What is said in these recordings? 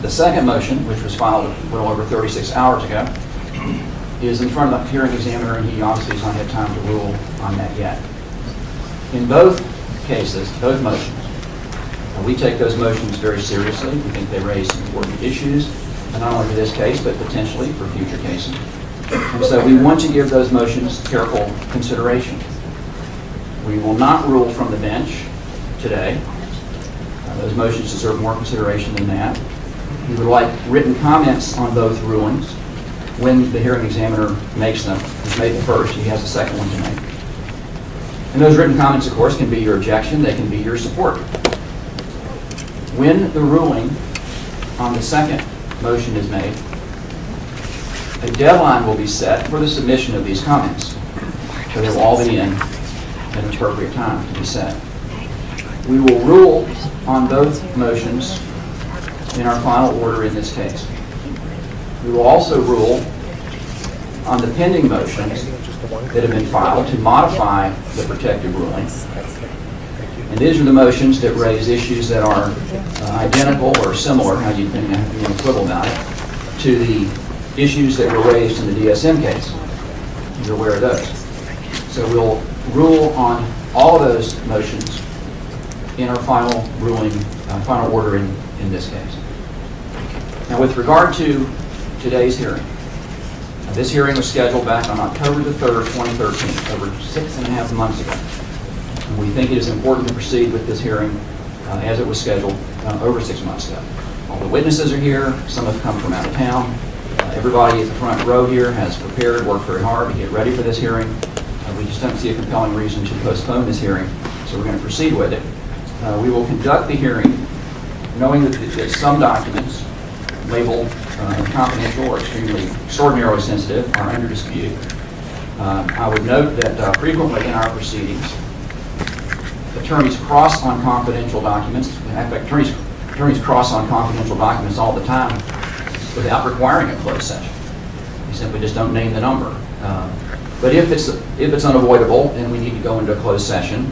The second motion, which was filed a little over 36 hours ago, is in front of the hearing examiner, and he obviously has not had time to rule on that yet. In both cases, both motions, we take those motions very seriously. We think they raise important issues, not only for this case, but potentially for future cases. And so we want to give those motions careful consideration. We will not rule from the bench today. Those motions deserve more consideration than that. We would like written comments on both rulings when the hearing examiner makes them. He's made the first, he has a second one to make. And those written comments, of course, can be your objection, they can be your support. When the ruling on the second motion is made, a deadline will be set for the submission of these comments. So they'll all be in at an appropriate time to be set. We will rule on both motions in our final order in this case. We will also rule on the pending motions that have been filed to modify the protective ruling. And these are the motions that raise issues that are identical or similar, how you can quibble about it, to the issues that were raised in the DSM case. You're aware of those. So we'll rule on all of those motions in our final ruling, final order in this case. Now, with regard to today's hearing, this hearing was scheduled back on October the 3rd, 2013, over 6.5 months ago. And we think it is important to proceed with this hearing as it was scheduled over 6 months ago. All the witnesses are here. Some have come from out of town. Everybody at the front row here has prepared, worked very hard to get ready for this hearing. We just don't see a compelling reason to postpone this hearing, so we're going to proceed with it. We will conduct the hearing knowing that some documents labeled confidential or extraordinarily sensitive are under dispute. I would note that frequently in our proceedings, attorneys cross on confidential documents. In fact, attorneys cross on confidential documents all the time without requiring a closed session. You simply just don't name the number. But if it's unavoidable and we need to go into a closed session,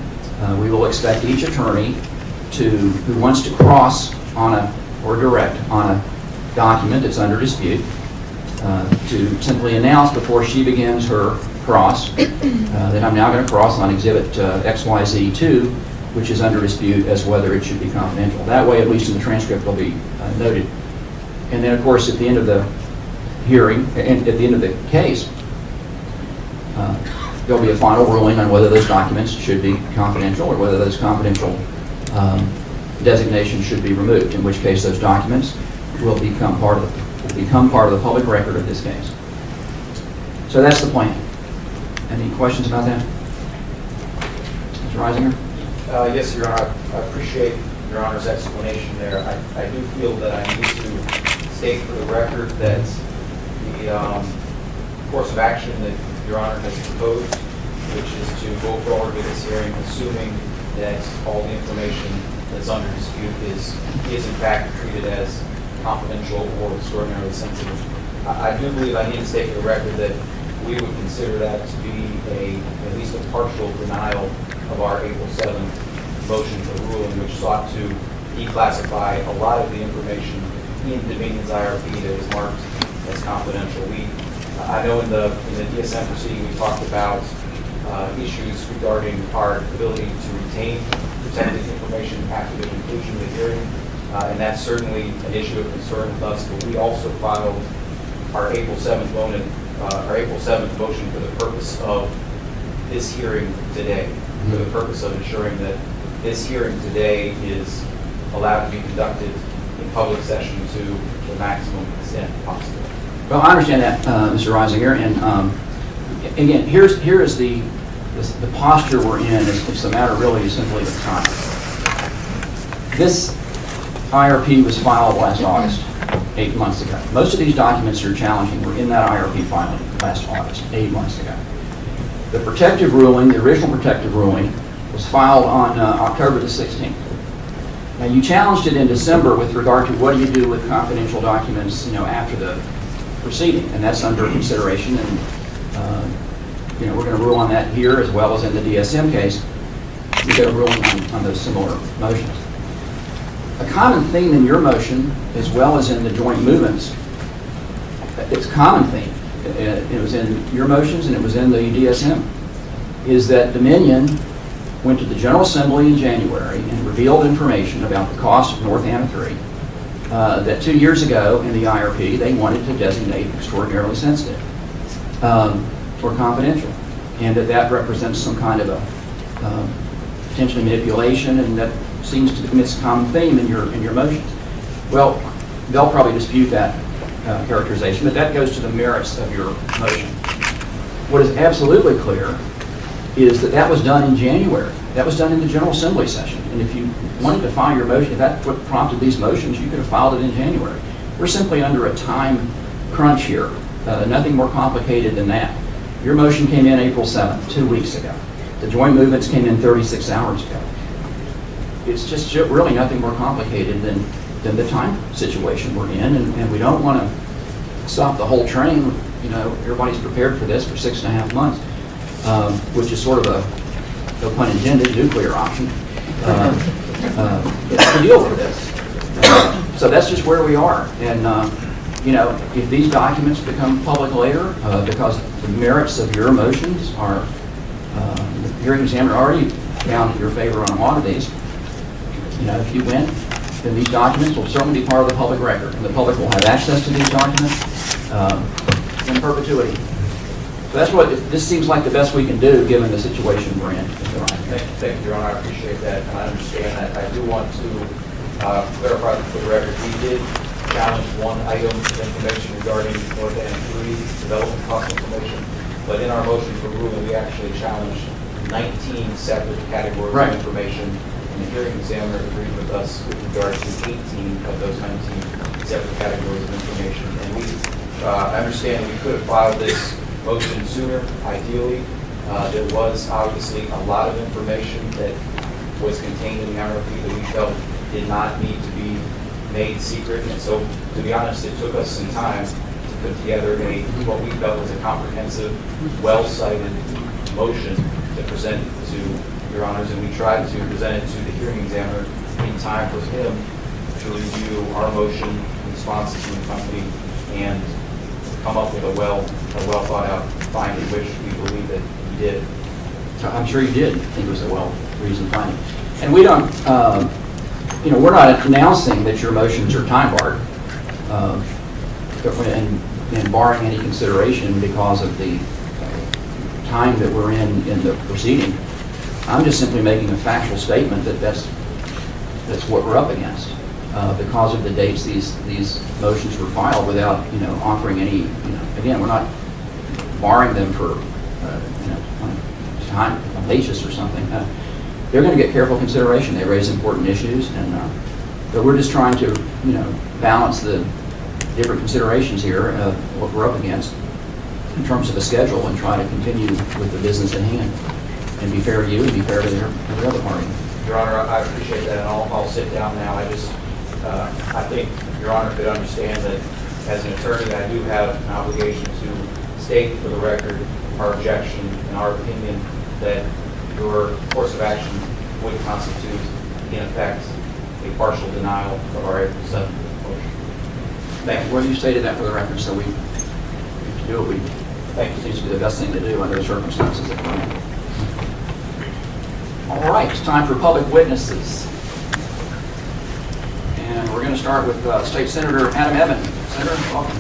we will expect each attorney who wants to cross on or direct on a document that's under dispute to simply announce before she begins her cross that I'm now going to cross on Exhibit XYZ2, which is under dispute as whether it should be confidential. That way, at least in the transcript, will be noted. And then, of course, at the end of the hearing, and at the end of the case, there'll be a final ruling on whether those documents should be confidential or whether those confidential designations should be removed, in which case those documents will become part of the public record of this case. So that's the plan. Any questions about that? Mr. Reisinger? Yes, Your Honor. I appreciate Your Honor's explanation there. I do feel that I need to state for the record that the course of action that Your Honor has proposed, which is to go forward with this hearing, assuming that all the information that's under dispute is in fact treated as confidential or extraordinarily sensitive. I do believe I need to state for the record that we would consider that to be at least a partial denial of our April 7th motion for ruling, which sought to declassify a lot of the information in Dominion's IRP that is marked as confidential. I know in the DSM proceeding we talked about issues regarding our ability to retain protected information after the conclusion of the hearing, and that's certainly an issue of concern with us. But we also filed our April 7th motion for the purpose of this hearing today, for the purpose of ensuring that this hearing today is allowed to be conducted in public session to the maximum extent possible. Well, I understand that, Mr. Reisinger, and again, here is the posture we're in. It's a matter really simply of time. This IRP was filed last August, 8 months ago. Most of these documents you're challenging were in that IRP filing last August, 8 months ago. The protective ruling, the original protective ruling, was filed on October the 16th. Now, you challenged it in December with regard to what do you do with confidential documents, after the proceeding, and that's under consideration, and we're going to rule on that here as well as in the DSM case. We get a ruling on those similar motions. a common theme in your motion, as well as in the joint movements, it's a common theme. It was in your motions and it was in the DSM, is that Dominion went to the General Assembly in January and revealed information about the cost of North Anna 3, that 2 years ago in the IRP they wanted to designate extraordinarily sensitive or confidential, and that represents some kind of a potentially manipulation, and that seems to be a common theme in your motions. Well, they'll probably dispute that characterization, but that goes to the merits of your motion. What is absolutely clear is that was done in January. That was done in the General Assembly session. And if you wanted to file your motion, if that's what prompted these motions, you could have filed it in January. We're simply under a time crunch here. Nothing more complicated than that. Your motion came in April 7th, 2 weeks ago. The joint movements came in 36 hours ago. It's just really nothing more complicated than the time situation we're in, and we don't want to stop the whole train. You know, everybody's prepared for this for 6.5 months, which is sort of a, no pun intended, nuclear option to deal with this. So that's just where we are. And you know, if these documents become public later, because the merits of your motions are, the hearing examiner already found in your favor on a lot of these. You know, if you win, then these documents will certainly be part of the public record, and the public will have access to these documents in perpetuity. So that's what, this seems like the best we can do, given the situation we're in. Thank you, Your Honor. I appreciate that, and I understand that. I do want to clarify for the record, we did challenge one item of information regarding North Anna 3 development cost information, but in our motion for ruling, we actually challenged 19 separate categories of information, and the hearing examiner agreed with us with regard to 18 of those 19 separate categories of information. And we understand we could have filed this motion sooner, ideally. There was obviously a lot of information that was contained in the IRP that we felt did not need to be made secret. And so, to be honest, it took us some time to put together what we felt was a comprehensive, well-cited motion to present to Your Honors, and we tried to present it to the hearing examiner in time for him to review our motion, responses from the company, and come up with a well thought out finding, which we believe that he did. I'm sure you did think it was a well-reasoned finding. And we don't, you know, we're not announcing that your motions are time barred and barring any consideration because of the time that we're in the proceeding. I'm just simply making a factual statement that that's what we're up against because of the dates these motions were filed without, you know, offering any, you know, again, we're not barring them for, you know, time, basis or something. They're going to get careful consideration. They raise important issues, and but we're just trying to, you know, balance the different considerations here of what we're up against in terms of a schedule, and try to continue with the business at hand and be fair to you and be fair to the other party. Your Honor, I appreciate that, and I'll sit down now. I think Your Honor could understand that as an attorney, I do have an obligation to state for the record our objection and our opinion that your course of action would constitute, in effect, a partial denial of our April 7th motion. Thank you. Well, you stated that for the record, so we do it. Thank you. Seems to be the best thing to do under the circumstances that we're in. All right, it's time for public witnesses. And we're going to start with State Senator Adam Evans. Senator, welcome.